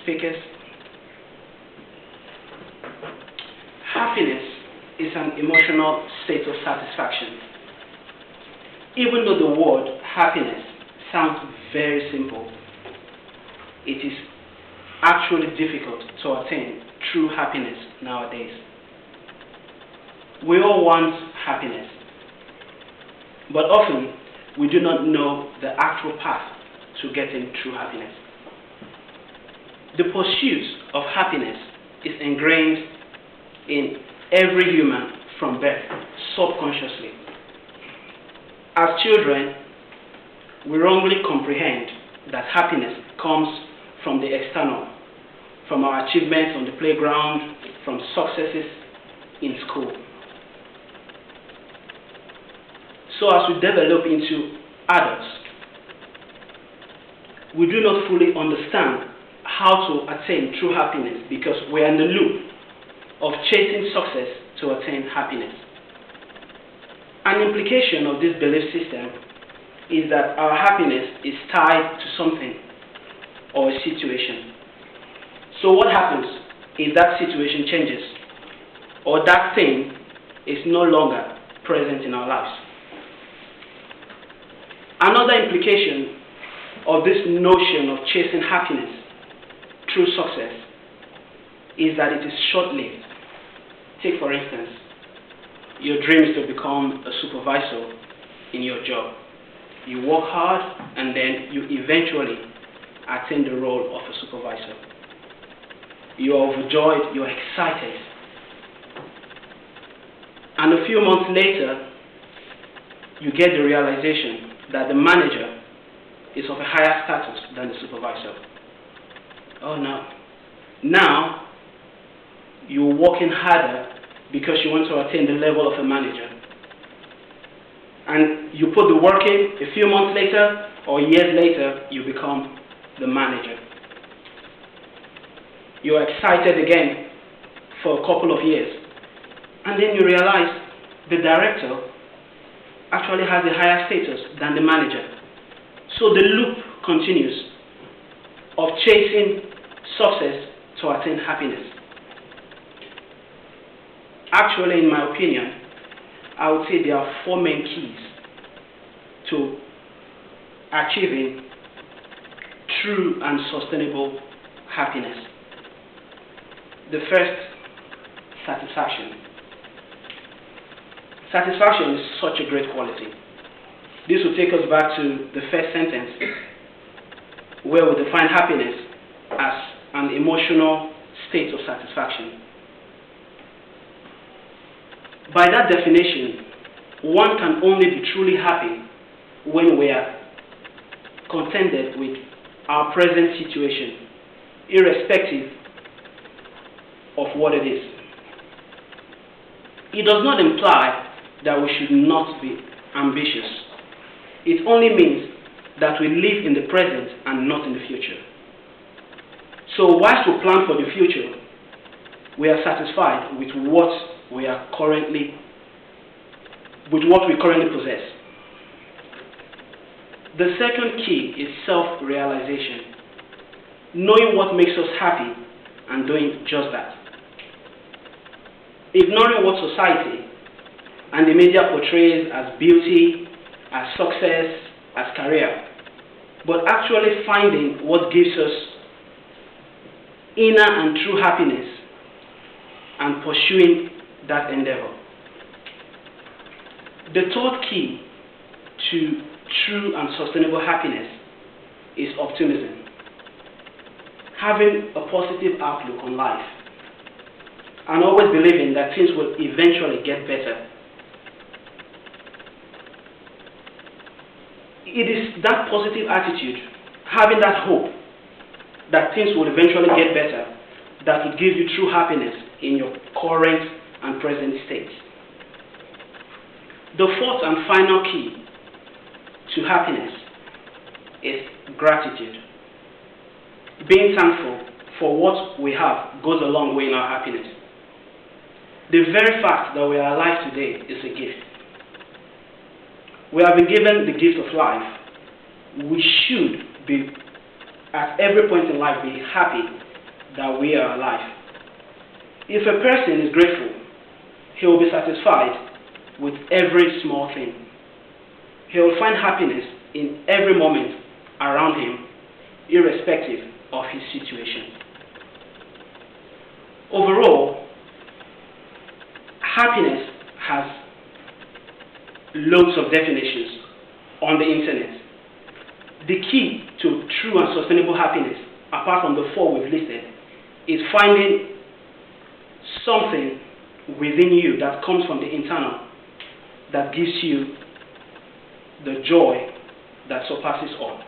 speakers. Happiness is an emotional state of satisfaction. Even though the word happiness sounds very simple, it is actually difficult to attain true happiness nowadays. We all want happiness, but often we do not know the actual path to getting true happiness. The pursuit of happiness is ingrained in every human from birth, subconsciously. As children, we wrongly comprehend that happiness comes from the external, from our achievements on the playground, from successes in school. So as we develop into adults, we do not fully understand how to attain true happiness because we are in the loop of chasing success to attain happiness. An implication of this belief system is that our happiness is tied to something or a situation. So what happens if that situation changes or that thing is no longer present in our lives? Another implication of this notion of chasing happiness through success is that it is short-lived. Take, for instance, your dream is to become a supervisor in your job. You work hard and then you eventually attain the role of a supervisor. You are overjoyed, you are excited. And a few months later, you get the realization that the manager is of a higher status than the supervisor. Oh no. Now, you're working harder because you want to attain the level of a manager. And you put the work in, a few months later or years later, you become the manager. You're excited again for a couple of years. And then you realize the director actually has a higher status than the manager. So the loop continues of chasing success to attain happiness. Actually, in my opinion, I would say there are 4 main keys to achieving true and sustainable happiness. The first, satisfaction. Satisfaction is such a great quality. This will take us back to the first sentence, where we define happiness as an emotional state of satisfaction. By that definition, one can only be truly happy when we are contented with our present situation, irrespective of what it is. It does not imply that we should not be ambitious. It only means that we live in the present and not in the future. So whilst we plan for the future, we are satisfied with what we currently possess. The second key is self-realization. Knowing what makes us happy and doing just that. Ignoring what society and the media portrays as beauty, as success, as career, but actually finding what gives us inner and true happiness and pursuing that endeavor. The third key to true and sustainable happiness is optimism. Having a positive outlook on life and always believing that things will eventually get better. It is that positive attitude, having that hope that things will eventually get better, that will give you true happiness in your current and present state. The fourth and final key to happiness is gratitude. Being thankful for what we have goes a long way in our happiness. The very fact that we are alive today is a gift. We have been given the gift of life. We should be, at every point in life, be happy that we are alive. If a person is grateful, he will be satisfied with every small thing. He will find happiness in every moment around him, irrespective of his situation. Overall, happiness has loads of definitions on the internet. The key to true and sustainable happiness, apart from the 4 we've listed, is finding something within you that comes from the internal that gives you the joy that surpasses all.